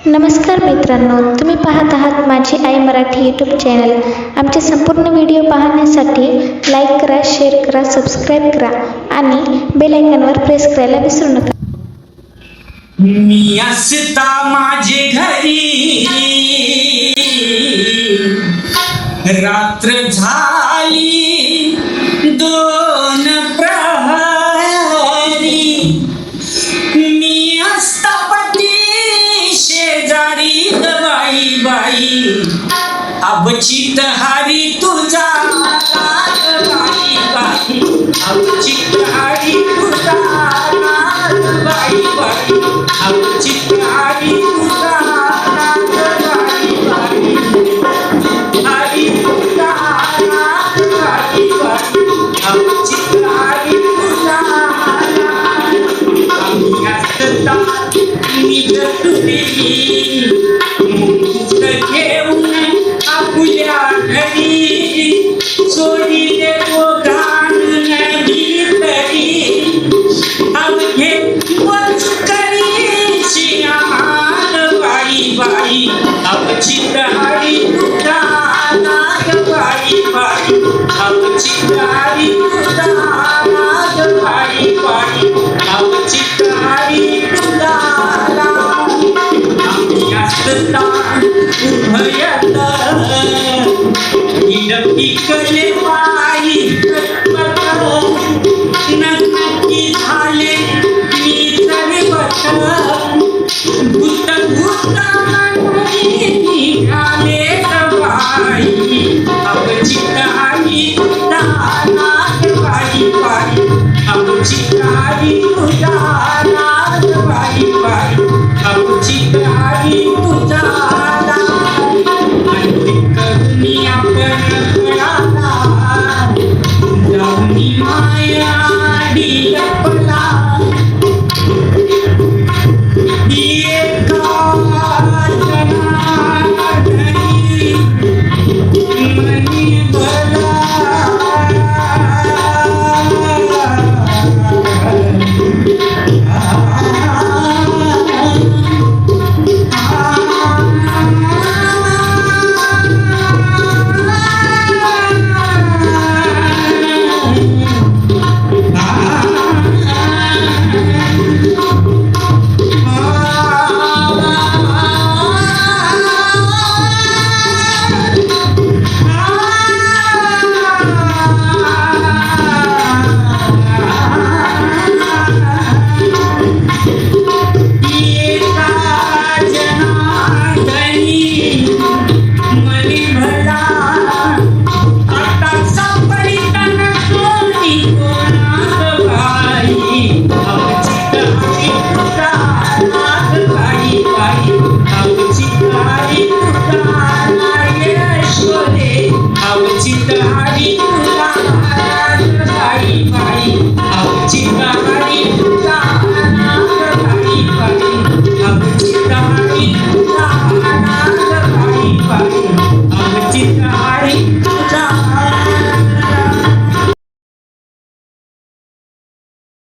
नमस्कार मित्रांनो, तुम्ही पाहत आहात माझी आई मराठी यूट्यूब चॅनल। आमचे संपूर्ण व्हिडिओ पाहण्यासाठी लाईक करा, शेअर करा, सबस्क्राईब करा आणि बेल आयकॉनवर प्रेस करायला विसरू नका। मी असता माझे घरी रात्र झाली 2 प्रहरी, मी असता पती शेजारी बाई बाई, अबचित हरी तुझा बाई बाई, अबचित हरी तुझा बाई बाई, अबचित हरी तुझा बाई बाई, हरी तुझा बाई बाई, अबचित हरी तुझा। आम्ही असता मी तुझी मुक्त घेऊन आपुल्या घरी, सोडीले दोघांना तरी, अवघे वचकरीची आम्हाल बाई बाई, अवचित हरी तुझा बाई बाई, अवचित हरी तुझा बाई बाई, अवचित हरी तुझा। आम्ही असता उभयत पिकले बाई नक्की झाले मी सर्वत, भूत भूत